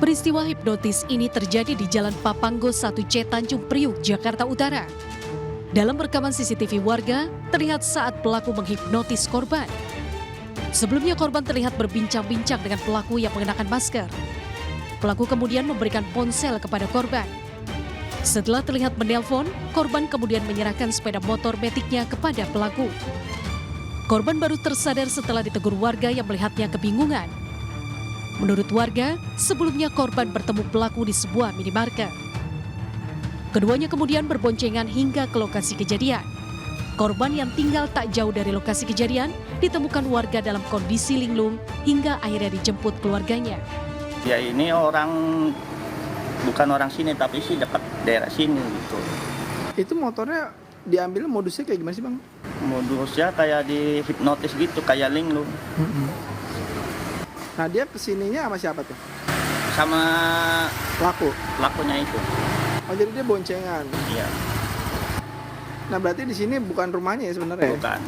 Peristiwa hipnotis ini terjadi di Jalan Papanggo 1C Tanjung Priuk, Jakarta Utara. Dalam rekaman CCTV warga, terlihat saat pelaku menghipnotis korban. Sebelumnya korban terlihat berbincang-bincang dengan pelaku yang mengenakan masker. Pelaku kemudian memberikan ponsel kepada korban. Setelah terlihat menelpon, korban kemudian menyerahkan sepeda motor metiknya kepada pelaku. Korban baru tersadar setelah ditegur warga yang melihatnya kebingungan. Menurut warga, sebelumnya korban bertemu pelaku di sebuah minimarket. Keduanya kemudian berboncengan hingga ke lokasi kejadian. Korban yang tinggal tak jauh dari lokasi kejadian ditemukan warga dalam kondisi linglung hingga akhirnya dijemput keluarganya. Ya ini bukan orang sini tapi sih dekat daerah sini gitu. Itu motornya diambil modusnya kayak gimana sih Bang? Modusnya kayak di hipnotis gitu, kayak linglung. Nah dia kesininya sama siapa tuh? Sama pelakunya itu. Oh jadi dia boncengan? Iya. Nah berarti di sini bukan rumahnya ya sebenarnya? Bukan,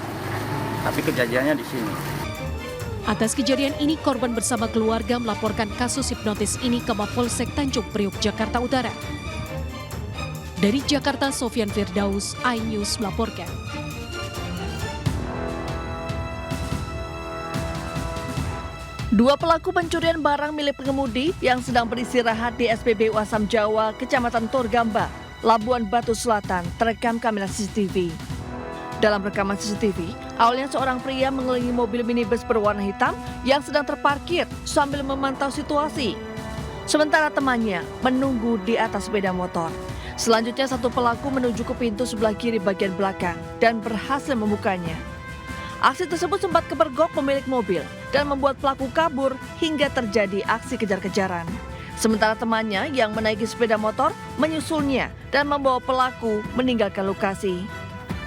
tapi kejadiannya di sini. Atas kejadian ini, korban bersama keluarga melaporkan kasus hipnotis ini ke Mapolsek Tanjung Priuk, Jakarta Utara. Dari Jakarta, Sofyan Firdaus, iNews melaporkan. Dua pelaku pencurian barang milik pengemudi yang sedang beristirahat di SPBU Asam Jawa, Kecamatan Torgamba, Labuan Batu Selatan, terekam kamera CCTV. Dalam rekaman CCTV, awalnya seorang pria mengelilingi mobil minibus berwarna hitam yang sedang terparkir sambil memantau situasi. Sementara temannya menunggu di atas sepeda motor. Selanjutnya satu pelaku menuju ke pintu sebelah kiri bagian belakang dan berhasil membukanya. Aksi tersebut sempat kepergok pemilik mobil dan membuat pelaku kabur hingga terjadi aksi kejar-kejaran. Sementara temannya yang menaiki sepeda motor menyusulnya dan membawa pelaku meninggalkan lokasi.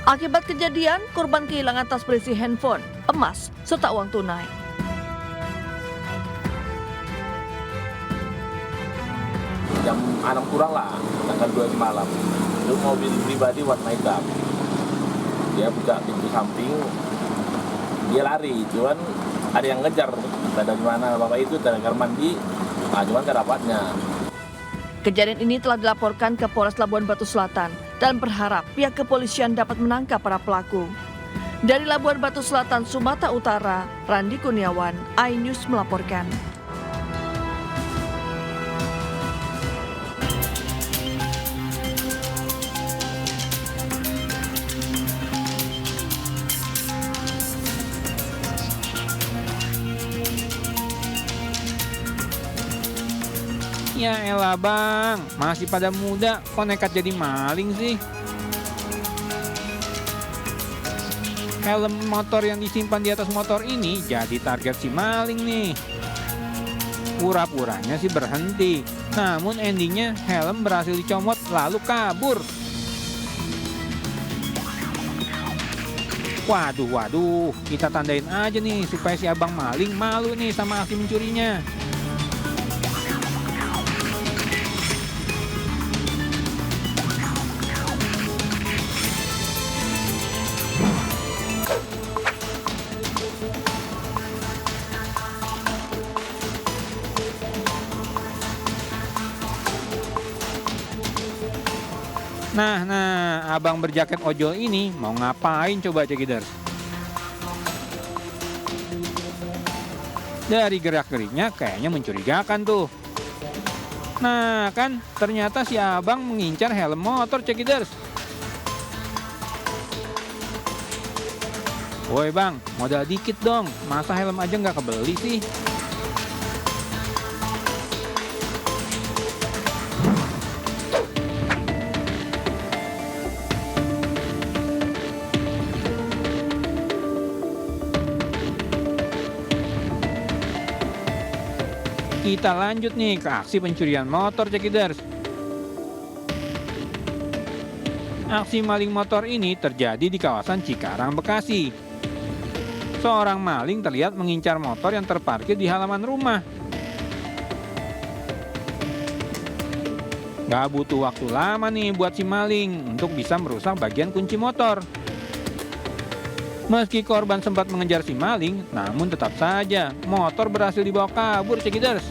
Akibat kejadian, korban kehilangan tas berisi handphone, emas, serta uang tunai. Jam 6 kurang lah, tanggal 2 malam. Itu mobil pribadi warna hitam. Dia buka pintu samping, dia lari, cuman ada yang ngejar. Dari mana bapak itu, dari kamar mandi, cuman gak dapatnya. Kejadian ini telah dilaporkan ke Polres Labuan Batu Selatan dan berharap pihak kepolisian dapat menangkap para pelaku. Dari Labuan Batu Selatan, Sumatera Utara, Randi Kurniawan, iNews melaporkan. Ya elah bang, masih pada muda, kok nekat jadi maling sih? Helm motor yang disimpan di atas motor ini jadi target si maling nih. Pura-puranya sih berhenti, namun endingnya helm berhasil dicomot lalu kabur. Waduh, kita tandain aja nih supaya si abang maling malu nih sama aksi mencurinya. Nah, abang berjaket ojol ini mau ngapain coba Cekiders? Dari gerak-geriknya kayaknya mencurigakan tuh. Nah kan, ternyata si abang mengincar helm motor Cekiders. Woi bang, modal dikit dong, masa helm aja nggak kebeli sih? Kita lanjut nih ke aksi pencurian motor Cekiders. Aksi maling motor ini terjadi di kawasan Cikarang, Bekasi. Seorang maling terlihat mengincar motor yang terparkir di halaman rumah. Gak butuh waktu lama nih buat si maling untuk bisa merusak bagian kunci motor. Meski korban sempat mengejar si maling, namun tetap saja motor berhasil dibawa kabur Cekiders.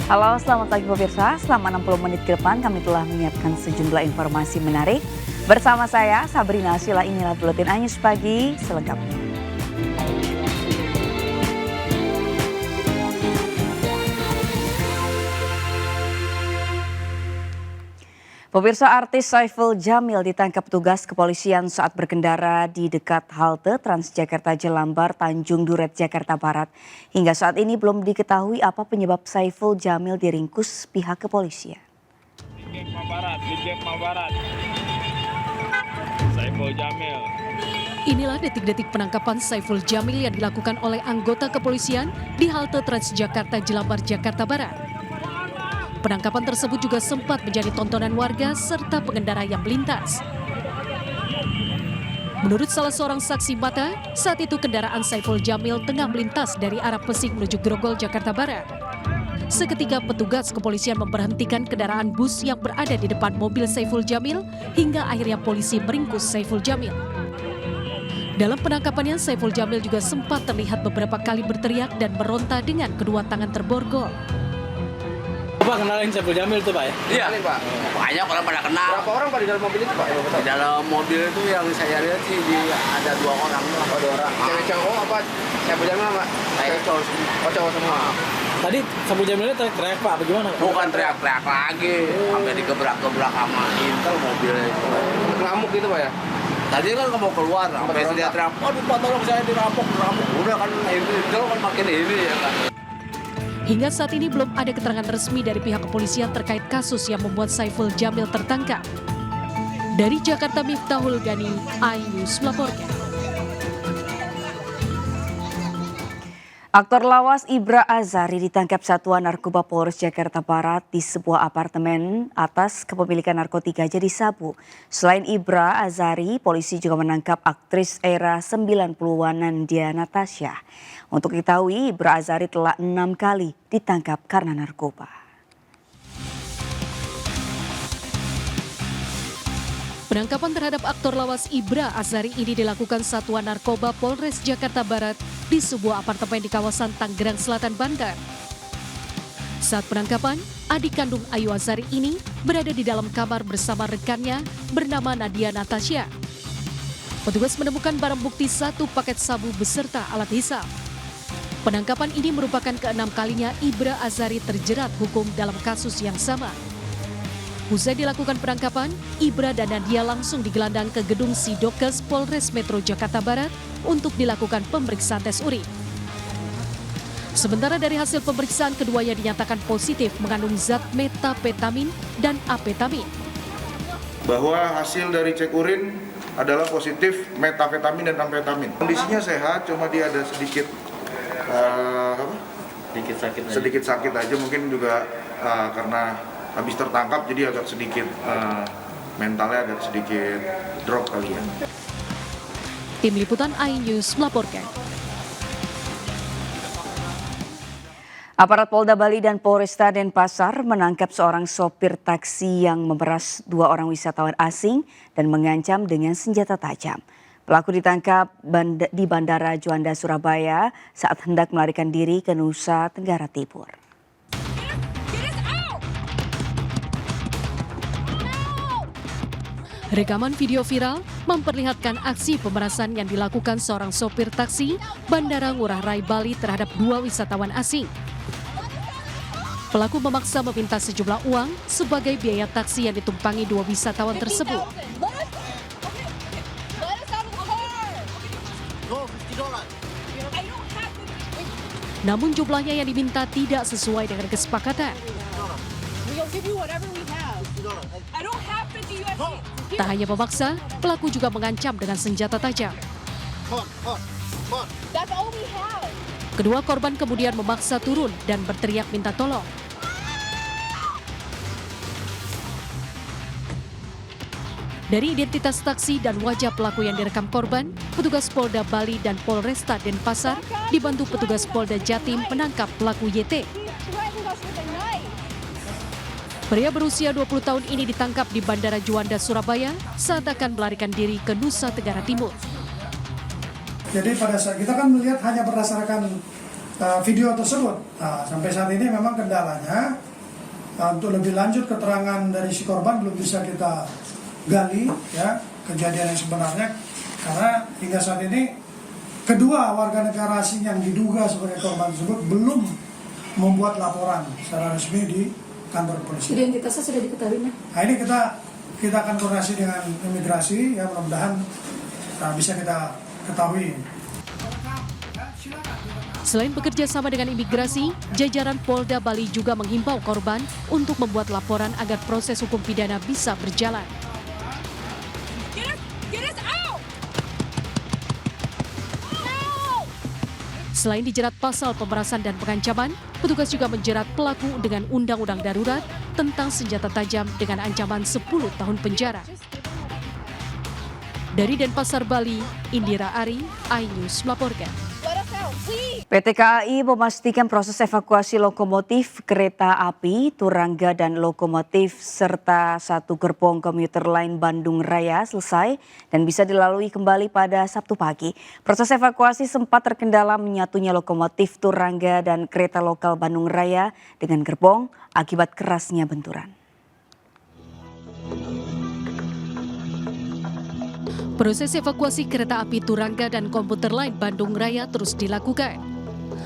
Halo, selamat pagi pemirsa. Selama 60 menit ke depan kami telah menyiapkan sejumlah informasi menarik. Bersama saya, Sabrina Asila, inilah Buletin Anyus Pagi selengkapnya. Pemirsa, artis Saiful Jamil ditangkap petugas kepolisian saat berkendara di dekat halte Transjakarta Jelambar, Tanjung Duret, Jakarta Barat. Hingga saat ini belum diketahui apa penyebab Saiful Jamil diringkus pihak kepolisian. Saiful Jamil. Inilah detik-detik penangkapan Saiful Jamil yang dilakukan oleh anggota kepolisian di halte Transjakarta Jelambar, Jakarta Barat. Penangkapan tersebut juga sempat menjadi tontonan warga serta pengendara yang melintas. Menurut salah seorang saksi mata, saat itu kendaraan Saiful Jamil tengah melintas dari arah Pesing menuju Grogol, Jakarta Barat. Seketika petugas kepolisian memberhentikan kendaraan bus yang berada di depan mobil Saiful Jamil hingga akhirnya polisi meringkus Saiful Jamil. Dalam penangkapannya, Saiful Jamil juga sempat terlihat beberapa kali berteriak dan meronta dengan kedua tangan terborgol. Pak, kenalin Saiful Jamil tuh Pak ya? Iya, Pak. banyak orang pada kenal. Berapa orang Pak di dalam mobil itu Pak? Di dalam mobil itu yang saya lihat sih ada 2 orang. Oh, 2 orang. Cewek cowok apa? Saiful Jamil Pak? Saya cowok semua. Oh, cowok semua. Tadi Saiful Jamilnya teriak-teriak Pak, bagaimana? Bukan teriak-teriak lagi, sampai digebrak-gebrak sama Intel mobilnya itu. Ngamuk gitu Pak ya? Tadi kan mau keluar, sampai dia teriak, aduh Pak tolong saya dirampok. Udah kan Intel kan makin ini ya kan. Hingga saat ini belum ada keterangan resmi dari pihak kepolisian terkait kasus yang membuat Saiful Jamil tertangkap. Dari Jakarta, Miftahul Gani, iNews melaporkan. Aktor lawas Ibra Azari ditangkap Satuan Narkoba Polres Jakarta Barat di sebuah apartemen atas kepemilikan narkotika jadi sabu. Selain Ibra Azari, polisi juga menangkap aktris era 90-an Nandia Natasha. Untuk diketahui, Ibra Azari telah 6 kali ditangkap karena narkoba. Penangkapan terhadap aktor lawas Ibra Azari ini dilakukan Satuan Narkoba Polres Jakarta Barat di sebuah apartemen di kawasan Tanggerang Selatan, Banten. Saat penangkapan, adik kandung Ayu Azari ini berada di dalam kamar bersama rekannya bernama Nandia Natasha. Petugas menemukan barang bukti 1 paket sabu beserta alat hisap. Penangkapan ini merupakan ke-6 kalinya Ibra Azari terjerat hukum dalam kasus yang sama. Usai dilakukan penangkapan, Ibra dan Nandia langsung digelandang ke gedung Sidokes Polres Metro Jakarta Barat untuk dilakukan pemeriksaan tes urin. Sementara dari hasil pemeriksaan, keduanya dinyatakan positif mengandung zat metapetamin dan apetamin. Bahwa hasil dari cek urin adalah positif metafetamin dan amfetamin. Kondisinya sehat, cuma dia ada sedikit sedikit sakit aja, mungkin juga karena habis tertangkap jadi agak sedikit mentalnya agak sedikit drop kali ya. Tim Liputan iNews melaporkan. Aparat Polda Bali dan Polresta Denpasar menangkap seorang sopir taksi yang memeras 2 orang wisatawan asing dan mengancam dengan senjata tajam. Pelaku ditangkap di Bandara Juanda, Surabaya saat hendak melarikan diri ke Nusa Tenggara Timur. Rekaman video viral memperlihatkan aksi pemerasan yang dilakukan seorang sopir taksi Bandara Ngurah Rai Bali terhadap 2 wisatawan asing. Pelaku memaksa meminta sejumlah uang sebagai biaya taksi yang ditumpangi 2 wisatawan tersebut. Namun jumlahnya yang diminta tidak sesuai dengan kesepakatan. Tak hanya memaksa, pelaku juga mengancam dengan senjata tajam. Kedua korban kemudian memaksa turun dan berteriak minta tolong. Dari identitas taksi dan wajah pelaku yang direkam korban, petugas Polda Bali dan Polresta Denpasar dibantu petugas Polda Jatim menangkap pelaku YT. Pria berusia 20 tahun ini ditangkap di Bandara Juanda, Surabaya saat akan melarikan diri ke Nusa Tenggara Timur. Jadi pada saat kita kan melihat hanya berdasarkan video tersebut. Nah, sampai saat ini memang kendalanya untuk lebih lanjut keterangan dari si korban belum bisa kita gali ya kejadian yang sebenarnya, karena hingga saat ini kedua warga negara asing yang diduga sebagai korban tersebut belum membuat laporan secara resmi di kantor polisi. Identitasnya sudah diketahui, Nah, ini kita akan koordinasi dengan imigrasi ya, mudah-mudahan bisa kita ketahui. Selain bekerja sama dengan imigrasi, jajaran Polda Bali juga menghimbau korban untuk membuat laporan agar proses hukum pidana bisa berjalan. Selain dijerat pasal pemerasan dan pengancaman, petugas juga menjerat pelaku dengan undang-undang darurat tentang senjata tajam dengan ancaman 10 tahun penjara. Dari Denpasar, Bali, Indira Ari, iNews melaporkan. PT KAI memastikan proses evakuasi lokomotif kereta api Turangga dan lokomotif serta satu gerbong komuter lain Bandung Raya selesai dan bisa dilalui kembali pada Sabtu pagi. Proses evakuasi sempat terkendala menyatunya lokomotif Turangga dan kereta lokal Bandung Raya dengan gerbong akibat kerasnya benturan. Proses evakuasi kereta api Turangga dan komuter lain Bandung Raya terus dilakukan.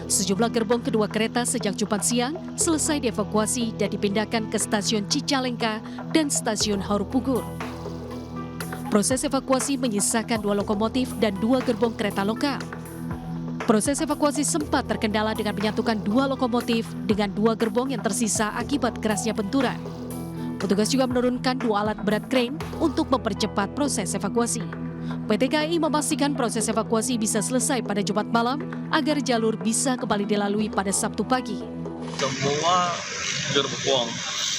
Sejumlah gerbong kedua kereta sejak Jumat siang selesai dievakuasi dan dipindahkan ke stasiun Cicalengka dan stasiun Harupugur. Proses evakuasi menyisakan 2 lokomotif dan 2 gerbong kereta lokal. Proses evakuasi sempat terkendala dengan menyatukan 2 lokomotif dengan 2 gerbong yang tersisa akibat kerasnya benturan. Petugas juga menurunkan 2 alat berat krain untuk mempercepat proses evakuasi. PT KAI memastikan proses evakuasi bisa selesai pada Jumat malam agar jalur bisa kembali dilalui pada Sabtu pagi. Semua gerbong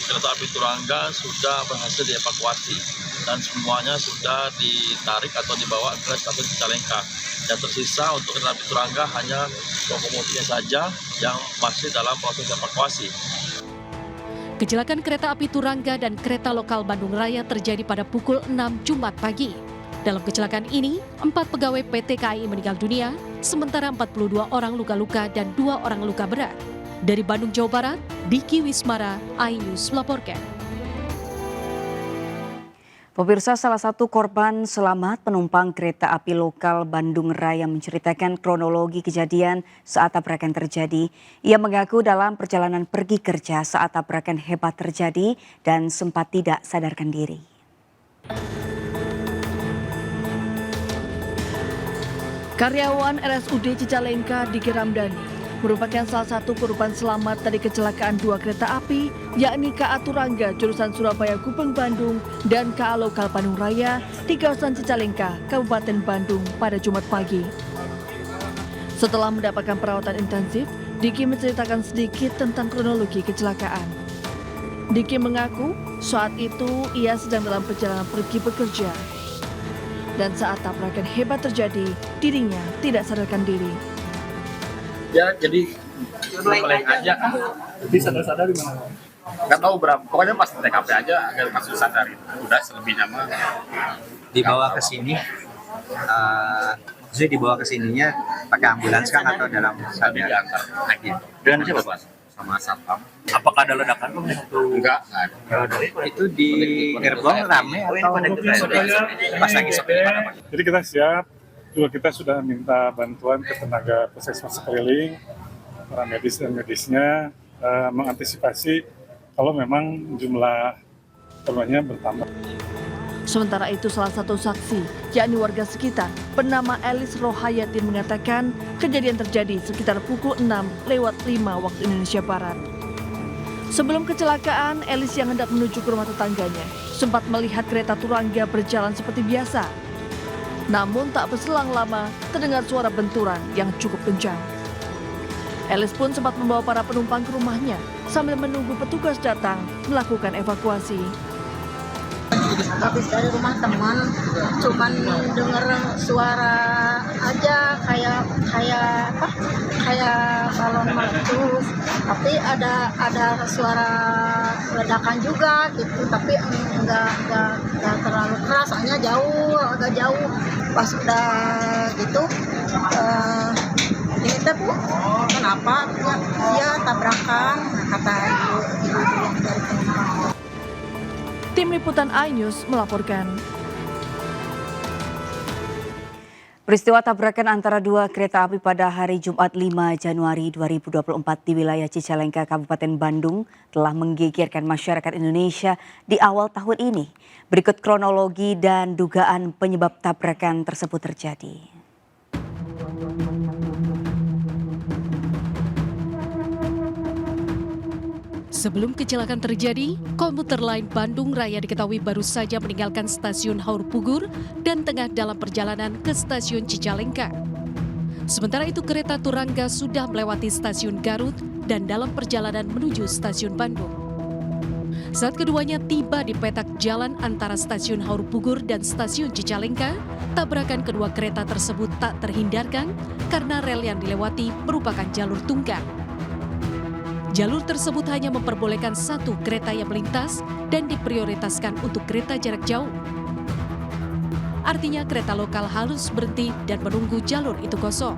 kereta api Turangga sudah berhasil dievakuasi dan semuanya sudah ditarik atau dibawa ke stasiun Cicalengka. Yang tersisa untuk kereta api Turangga hanya lokomotifnya saja yang masih dalam proses evakuasi. Kecelakaan kereta api Turangga dan kereta lokal Bandung Raya terjadi pada pukul 6 Jumat pagi. Dalam kecelakaan ini, 4 pegawai PT KAI meninggal dunia, sementara 42 orang luka-luka dan 2 orang luka berat. Dari Bandung, Jawa Barat, Diki Wismara, iNews melaporkan. Pemirsa, salah satu korban selamat penumpang kereta api lokal Bandung Raya menceritakan kronologi kejadian saat tabrakan terjadi. Ia mengaku dalam perjalanan pergi kerja saat tabrakan hebat terjadi dan sempat tidak sadarkan diri. Karyawan RSUD Cicalengka Diki Ramdhani merupakan salah satu korban selamat dari kecelakaan 2 kereta api, yakni KA Turangga jurusan Surabaya Gubeng Bandung dan KA Lokal Bandung Raya di kawasan Cicalengka, Kabupaten Bandung pada Jumat pagi. Setelah mendapatkan perawatan intensif, Diki menceritakan sedikit tentang kronologi kecelakaan. Diki mengaku saat itu ia sedang dalam perjalanan pergi bekerja. Dan saat tabrakan hebat terjadi, dirinya tidak sadarkan diri. Ya jadi blank aja. Jadi sadar-sadar di mana? Nggak tahu berapa, pokoknya pas TKP aja agak langsung sadar itu. Udah selebihnya mah dibawa ke sini. Maksudnya dibawa ke sininya pakai ambulans kan atau dalam tadi diantar naik gitu. Dengan siapa, Pak? Sama satpam. Apakah ada ledakan? Enggak ada. Itu di gerbong rame atau pas lagi sepi? Jadi kita siap, juga kita sudah minta bantuan ke tenaga puskesmas sekeliling, para medis dan medisnya mengantisipasi kalau memang jumlah korbannya bertambah. Sementara itu salah satu saksi, yakni warga sekitar, bernama Elis Rohayati mengatakan kejadian terjadi sekitar pukul 6:05 waktu Indonesia Barat. Sebelum kecelakaan, Elis yang hendak menuju ke rumah tetangganya sempat melihat kereta Turangga berjalan seperti biasa. Namun tak berselang lama terdengar suara benturan yang cukup kencang. Elis pun sempat membawa para penumpang ke rumahnya sambil menunggu petugas datang melakukan evakuasi. Habis dari rumah teman, cuman dengar suara aja kayak balon meletus, tapi ada suara ledakan juga gitu, tapi enggak terlalu keras, soalnya agak jauh. Pas udah gitu ini teh Bu, kenapa bapak dia tabrakan, kata ibu yang dari penumpang. Tim Liputan iNews melaporkan. Peristiwa tabrakan antara dua kereta api pada hari Jumat 5 Januari 2024 di wilayah Cicalengka, Kabupaten Bandung telah menggegerkan masyarakat Indonesia di awal tahun ini. Berikut kronologi dan dugaan penyebab tabrakan tersebut terjadi. Sebelum kecelakaan terjadi, komuter lain Bandung Raya diketahui baru saja meninggalkan stasiun Haur Pugur dan tengah dalam perjalanan ke stasiun Cicalengka. Sementara itu kereta Turangga sudah melewati stasiun Garut dan dalam perjalanan menuju stasiun Bandung. Saat keduanya tiba di petak jalan antara stasiun Haur Pugur dan stasiun Cicalengka, tabrakan kedua kereta tersebut tak terhindarkan karena rel yang dilewati merupakan jalur tunggang. Jalur tersebut hanya memperbolehkan satu kereta yang melintas dan diprioritaskan untuk kereta jarak jauh. Artinya kereta lokal harus berhenti dan menunggu jalur itu kosong.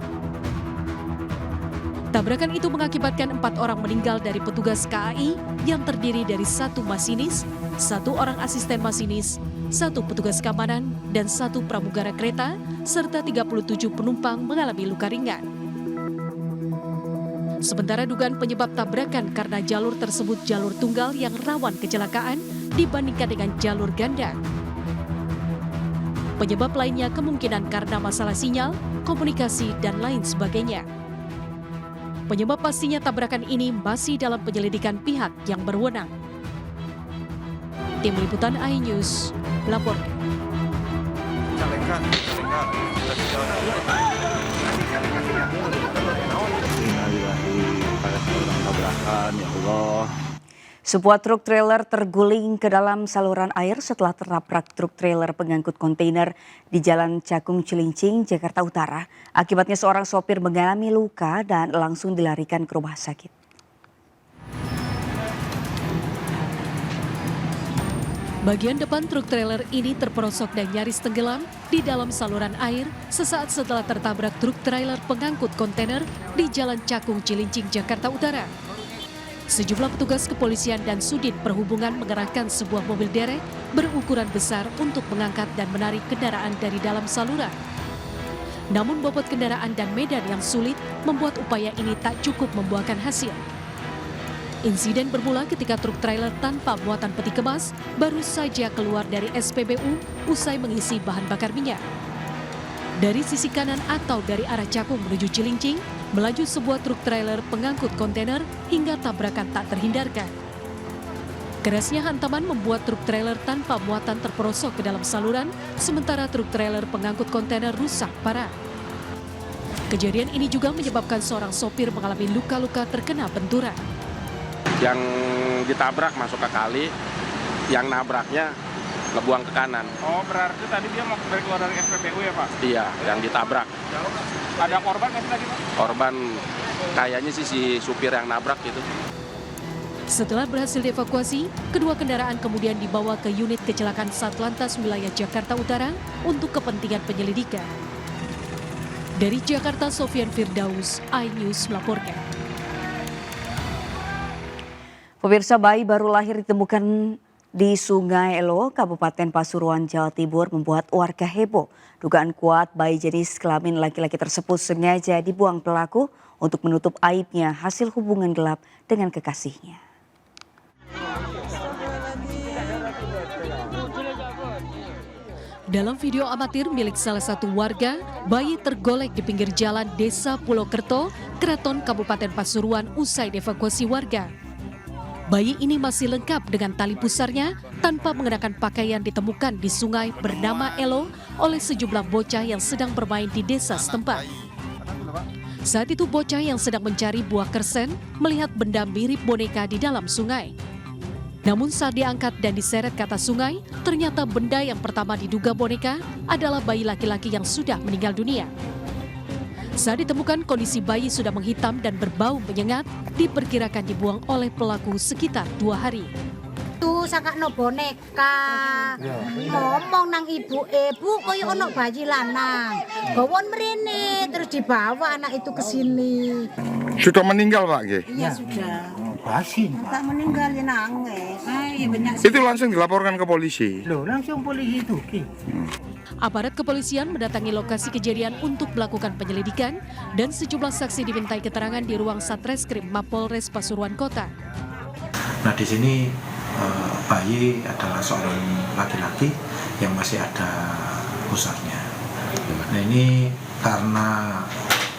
Tabrakan itu mengakibatkan 4 orang meninggal dari petugas KAI yang terdiri dari 1 masinis, 1 orang asisten masinis, 1 petugas keamanan, dan 1 pramugara kereta, serta 37 penumpang mengalami luka ringan. Sementara dugaan penyebab tabrakan karena jalur tersebut jalur tunggal yang rawan kecelakaan dibandingkan dengan jalur ganda. Penyebab lainnya kemungkinan karena masalah sinyal, komunikasi, dan lain sebagainya. Penyebab pastinya tabrakan ini masih dalam penyelidikan pihak yang berwenang. Tim Liputan iNews melaporkan. Sebuah truk trailer terguling ke dalam saluran air setelah tertabrak truk trailer pengangkut kontainer di Jalan Cakung Cilincing, Jakarta Utara. Akibatnya seorang sopir mengalami luka dan langsung dilarikan ke rumah sakit. Bagian depan truk trailer ini terperosok dan nyaris tenggelam di dalam saluran air sesaat setelah tertabrak truk trailer pengangkut kontainer di Jalan Cakung Cilincing, Jakarta Utara. Sejumlah petugas kepolisian dan Sudin Perhubungan mengerahkan sebuah mobil derek berukuran besar untuk mengangkat dan menarik kendaraan dari dalam saluran. Namun bobot kendaraan dan medan yang sulit membuat upaya ini tak cukup membuahkan hasil. Insiden bermula ketika truk trailer tanpa muatan peti kemas baru saja keluar dari SPBU usai mengisi bahan bakar minyak. Dari sisi kanan atau dari arah Cakung menuju Cilincing, melaju sebuah truk trailer pengangkut kontainer hingga tabrakan tak terhindarkan. Kerasnya hantaman membuat truk trailer tanpa muatan terperosok ke dalam saluran, sementara truk trailer pengangkut kontainer rusak parah. Kejadian ini juga menyebabkan seorang sopir mengalami luka-luka terkena benturan. Yang ditabrak masuk ke kali, yang nabraknya ngebuang ke kanan. Oh, berarti tadi dia mau keluar dari SPBU ya, Pak? Iya, yang ditabrak. Ada korban nggak sih tadi, Pak? Korban kayaknya sih si supir yang nabrak gitu. Setelah berhasil dievakuasi, kedua kendaraan kemudian dibawa ke unit kecelakaan Satlantas Wilayah Jakarta Utara untuk kepentingan penyelidikan. Dari Jakarta, Sofian Firdaus, iNews melaporkan. Pemirsa, bayi baru lahir ditemukan di Sungai Elo, Kabupaten Pasuruan, Jawa Timur membuat warga heboh. Dugaan kuat bayi jenis kelamin laki-laki tersebut sengaja dibuang pelaku untuk menutup aibnya hasil hubungan gelap dengan kekasihnya. Dalam video amatir milik salah satu warga, bayi tergolek di pinggir jalan Desa Pulau Kerto, Keraton Kabupaten Pasuruan usai dievakuasi warga. Bayi ini masih lengkap dengan tali pusarnya tanpa mengenakan pakaian ditemukan di sungai bernama Elo oleh sejumlah bocah yang sedang bermain di desa setempat. Saat itu bocah yang sedang mencari buah kersen melihat benda mirip boneka di dalam sungai. Namun saat diangkat dan diseret ke atas sungai, ternyata benda yang pertama diduga boneka adalah bayi laki-laki yang sudah meninggal dunia. Saat ditemukan kondisi bayi sudah menghitam dan berbau menyengat, diperkirakan dibuang oleh pelaku sekitar 2 hari. Itu sakakno boneka. Ngomong nang ibu koyo ono bayi lanang. Bawon mrene terus dibawa anak itu ke sini. Sudah meninggal Pak nggih? Iya sudah. Basi. Tak meninggal ya nangis. Iya banyak. Itu langsung dilaporkan ke polisi. Loh, langsung polisi itu. Aparat kepolisian mendatangi lokasi kejadian untuk melakukan penyelidikan dan sejumlah saksi dimintai keterangan di ruang Satreskrim Mapolres Pasuruan Kota. Nah di sini bayi adalah seorang laki-laki yang masih ada pusarnya. Nah ini karena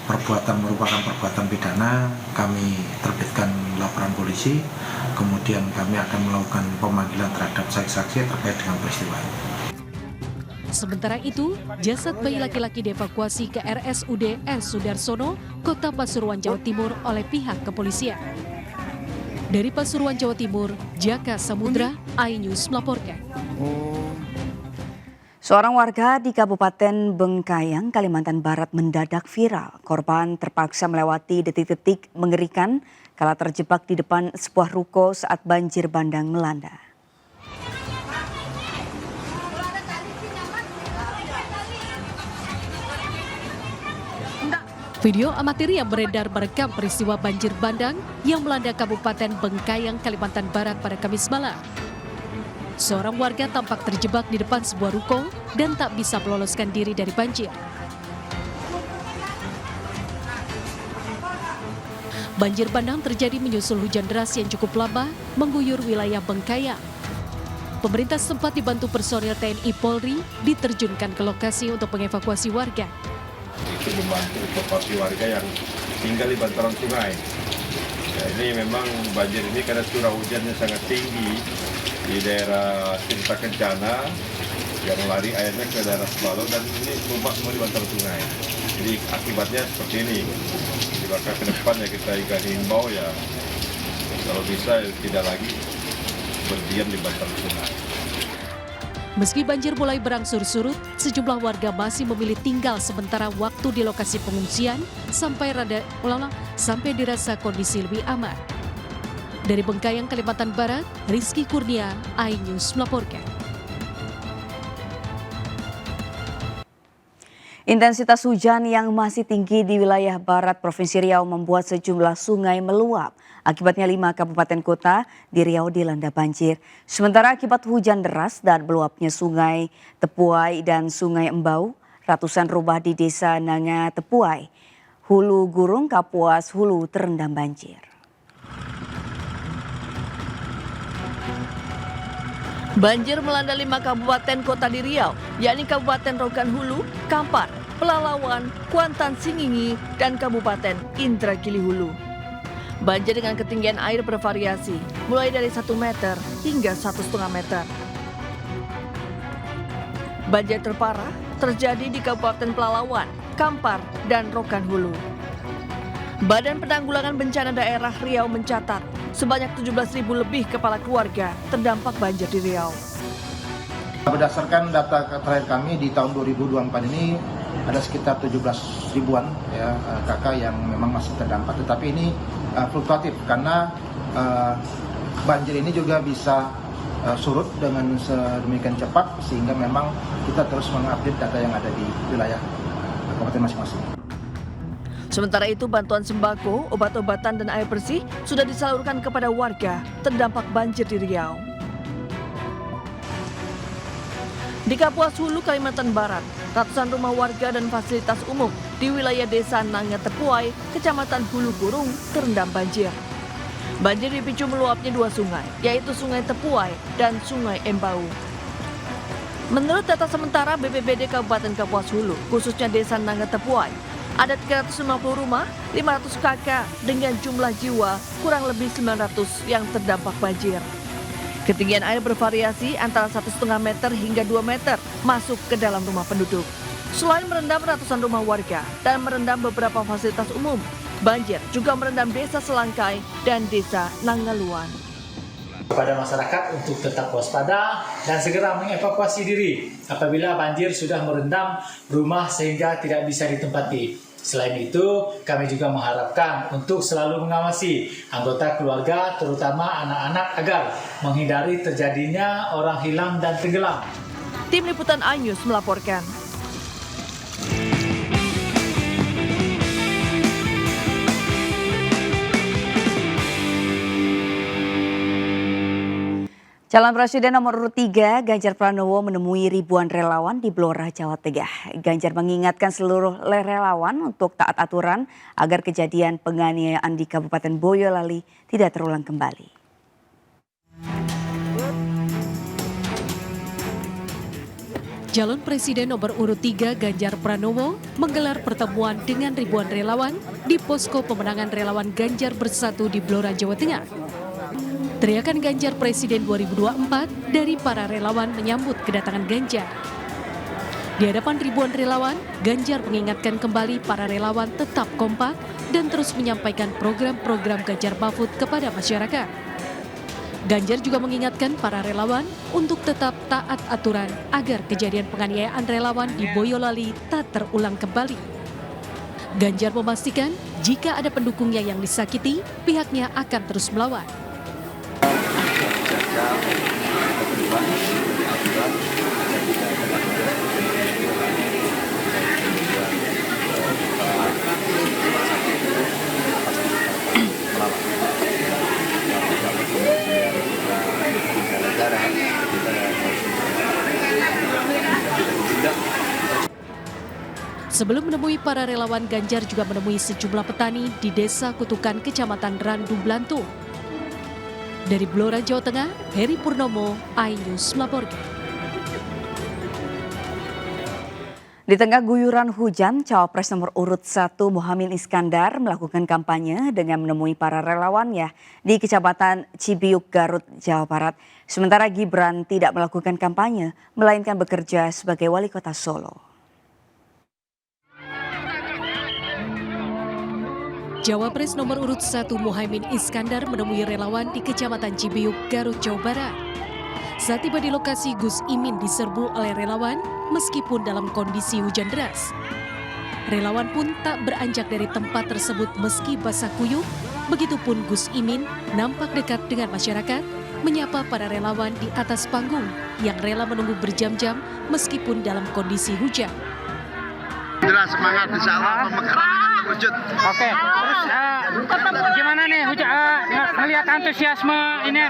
perbuatan merupakan perbuatan pidana, kami terbitkan laporan polisi, kemudian kami akan melakukan pemanggilan terhadap saksi-saksi terkait dengan peristiwa ini. Sementara itu, jasad bayi laki-laki dievakuasi ke RSUD S. Sudarsono, Kota Pasuruan, Jawa Timur oleh pihak kepolisian. Dari Pasuruan, Jawa Timur, Jaka Samudra, iNews melaporkan. Seorang warga di Kabupaten Bengkayang, Kalimantan Barat mendadak viral. Korban terpaksa melewati detik-detik mengerikan kala terjebak di depan sebuah ruko saat banjir bandang melanda. Video amatir yang beredar merekam peristiwa banjir bandang yang melanda Kabupaten Bengkayang, Kalimantan Barat pada Kamis malam. Seorang warga tampak terjebak di depan sebuah ruko dan tak bisa meloloskan diri dari banjir. Banjir bandang terjadi menyusul hujan deras yang cukup lama mengguyur wilayah Bengkayang. Pemerintah sempat dibantu personil TNI Polri diterjunkan ke lokasi untuk mengevakuasi warga. Itu membantu evakuasi warga yang tinggal di bantaran sungai. Ya, ini memang banjir ini karena curah hujannya sangat tinggi di daerah Tirta Kencana yang lari airnya ke daerah Sebalo dan ini rumah semua di bantaran sungai. Jadi akibatnya seperti ini. Jadi maka ke depan ya kita himbau ya kalau bisa tidak lagi berdiam di bantaran sungai. Meski banjir mulai berangsur surut, sejumlah warga masih memilih tinggal sementara waktu di lokasi pengungsian sampai dirasa kondisi lebih aman. Dari Bengkayang, Kalimantan Barat, Rizky Kurnia, iNews melaporkan. Intensitas hujan yang masih tinggi di wilayah barat Provinsi Riau membuat sejumlah sungai meluap. Akibatnya 5 kabupaten kota di Riau dilanda banjir. Sementara akibat hujan deras dan meluapnya sungai Tepuai dan sungai Embau, ratusan rumah di desa Nanga Tepuai, Hulu Gurung, Kapuas Hulu terendam banjir. Banjir melanda 5 kabupaten kota di Riau, yakni Kabupaten Rokan Hulu, Kampar, Pelalawan, Kuantan Singingi, dan Kabupaten Indragiri Hulu. Banjir dengan ketinggian air bervariasi, mulai dari 1 meter hingga 1,5 meter. Banjir terparah terjadi di Kabupaten Pelalawan, Kampar, dan Rokan Hulu. Badan Penanggulangan Bencana Daerah Riau mencatat sebanyak 17.000 lebih kepala keluarga terdampak banjir di Riau. Berdasarkan data terakhir kami di tahun 2024 ini ada sekitar 17 ribuan ya, kakak yang memang masih terdampak. Tetapi ini fluktuatif karena banjir ini juga bisa surut dengan sedemikian cepat sehingga memang kita terus mengupdate data yang ada di wilayah kabupaten masing-masing. Sementara itu bantuan sembako, obat-obatan dan air bersih sudah disalurkan kepada warga terdampak banjir di Riau. Di Kapuas Hulu, Kalimantan Barat, ratusan rumah warga dan fasilitas umum di wilayah desa Nanga Tepuai, Kecamatan Hulu Gurung terendam banjir. Banjir dipicu meluapnya 2 sungai, yaitu Sungai Tepuai dan Sungai Embau. Menurut data sementara BPBD Kabupaten Kapuas Hulu, khususnya desa Nanga Tepuai, ada 350 rumah, 500 kakak dengan jumlah jiwa kurang lebih 900 yang terdampak banjir. Ketinggian air bervariasi antara 1,5 meter hingga 2 meter masuk ke dalam rumah penduduk. Selain merendam ratusan rumah warga dan merendam beberapa fasilitas umum, banjir juga merendam desa Selangkai dan desa Nangaluan. Kepada masyarakat untuk tetap waspada dan segera mengevakuasi diri apabila banjir sudah merendam rumah sehingga tidak bisa ditempati. Selain itu, kami juga mengharapkan untuk selalu mengawasi anggota keluarga, terutama anak-anak, agar menghindari terjadinya orang hilang dan tenggelam. Tim Liputan iNews melaporkan. Calon Presiden nomor urut 3, Ganjar Pranowo menemui ribuan relawan di Blora, Jawa Tengah. Ganjar mengingatkan seluruh relawan untuk taat aturan agar kejadian penganiayaan di Kabupaten Boyolali tidak terulang kembali. Calon Presiden nomor urut 3 Ganjar Pranowo menggelar pertemuan dengan ribuan relawan di posko pemenangan relawan Ganjar Bersatu di Blora, Jawa Tengah. Teriakan Ganjar Presiden 2024 dari para relawan menyambut kedatangan Ganjar. Di hadapan ribuan relawan, Ganjar mengingatkan kembali para relawan tetap kompak dan terus menyampaikan program-program Ganjar Mahfud kepada masyarakat. Ganjar juga mengingatkan para relawan untuk tetap taat aturan agar kejadian penganiayaan relawan di Boyolali tak terulang kembali. Ganjar memastikan jika ada pendukungnya yang disakiti, pihaknya akan terus melawan. Sebelum menemui para relawan, Ganjar juga menemui sejumlah petani di Desa Kutukan, Kecamatan Randu, Blantung. Dari Blora, Jawa Tengah, Heri Purnomo, iNews melaporkan. Di tengah guyuran hujan, Cawapres nomor urut 1 Muhaimin Iskandar melakukan kampanye dengan menemui para relawannya di Kecamatan Cibiuk, Garut, Jawa Barat. Sementara Gibran tidak melakukan kampanye, melainkan bekerja sebagai wali kota Solo. Cawapres nomor urut 1 Muhaimin Iskandar menemui relawan di Kecamatan Cibiuk, Garut, Jawa Barat. Saat tiba di lokasi, Gus Imin diserbu oleh relawan meskipun dalam kondisi hujan deras. Relawan pun tak beranjak dari tempat tersebut meski basah kuyup. Begitupun Gus Imin nampak dekat dengan masyarakat, menyapa para relawan di atas panggung yang rela menunggu berjam-jam meskipun dalam kondisi hujan. Jelas semangat, insya Allah pemekaran akan terwujud. Oke, terus gimana nih melihat antusiasme ini,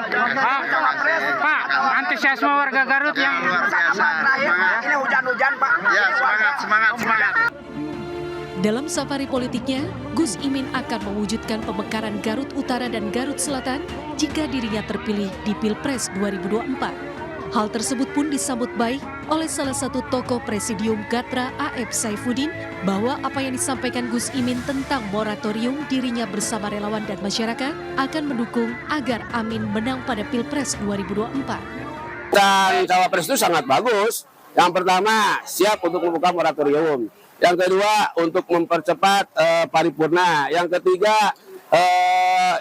Pak, antusiasme warga Garut yang luar biasa. Semangat. Ini hujan-hujan, Pak. Ya, semangat. Dalam safari politiknya, Gus Imin akan mewujudkan pemekaran Garut Utara dan Garut Selatan jika dirinya terpilih di Pilpres 2024. Hal tersebut pun disambut baik oleh salah satu tokoh Presidium Gatra AF Saifuddin bahwa apa yang disampaikan Gus Imin tentang moratorium dirinya bersama relawan dan masyarakat akan mendukung agar Amin menang pada Pilpres 2024. Dan Cawapres itu sangat bagus. Yang pertama, siap untuk membuka moratorium. Yang kedua, untuk mempercepat paripurna. Yang ketiga,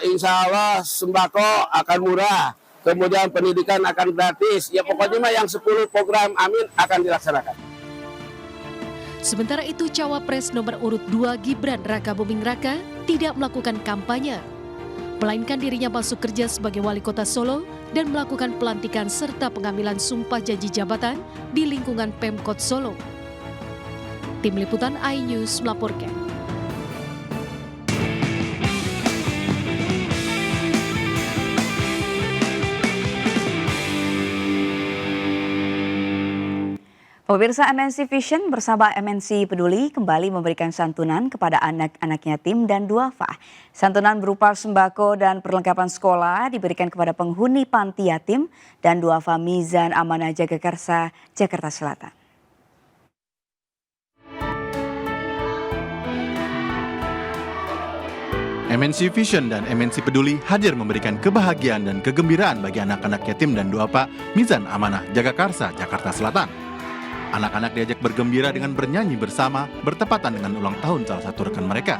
insya Allah sembako akan murah. Kemudian pendidikan akan gratis. Ya pokoknya mah yang 10 program Amin akan dilaksanakan. Sementara itu, Cawapres nomor urut 2 Gibran Rakabuming Raka tidak melakukan kampanye, melainkan dirinya masuk kerja sebagai wali kota Solo dan melakukan pelantikan serta pengambilan sumpah janji jabatan di lingkungan Pemkot Solo. Tim Liputan iNews melaporkan. Pemirsa, MNC Vision bersama MNC Peduli kembali memberikan santunan kepada anak-anak yatim dan duafa. Santunan berupa sembako dan perlengkapan sekolah diberikan kepada penghuni panti yatim dan duafa Mizan Amanah Jagakarsa, Jakarta Selatan. MNC Vision dan MNC Peduli hadir memberikan kebahagiaan dan kegembiraan bagi anak-anak yatim dan duafa Mizan Amanah Jagakarsa, Jakarta Selatan. Anak-anak diajak bergembira dengan bernyanyi bersama bertepatan dengan ulang tahun salah satu rekan mereka.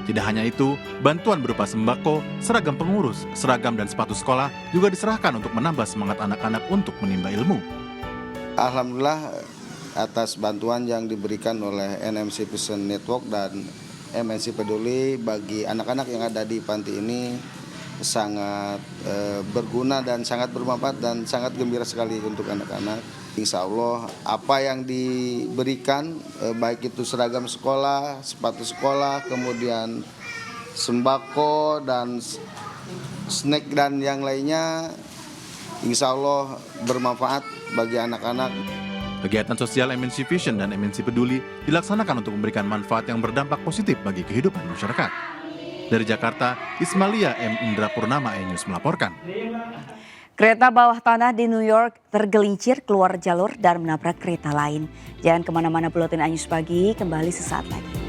Tidak hanya itu, bantuan berupa sembako, seragam pengurus, seragam dan sepatu sekolah juga diserahkan untuk menambah semangat anak-anak untuk menimba ilmu. Alhamdulillah atas bantuan yang diberikan oleh NMC Vision Network dan MNC Peduli bagi anak-anak yang ada di panti ini sangat berguna dan sangat bermanfaat dan sangat gembira sekali untuk anak-anak. Insya Allah apa yang diberikan baik itu seragam sekolah, sepatu sekolah, kemudian sembako dan snack dan yang lainnya insya Allah bermanfaat bagi anak-anak. Kegiatan sosial MNC Vision dan MNC Peduli dilaksanakan untuk memberikan manfaat yang berdampak positif bagi kehidupan masyarakat. Dari Jakarta, Ismalia M. Indra Purnama, E-News melaporkan. Kereta bawah tanah di New York tergelincir keluar jalur dan menabrak kereta lain. Jangan kemana-mana, Buletin E-News Pagi kembali sesaat lagi.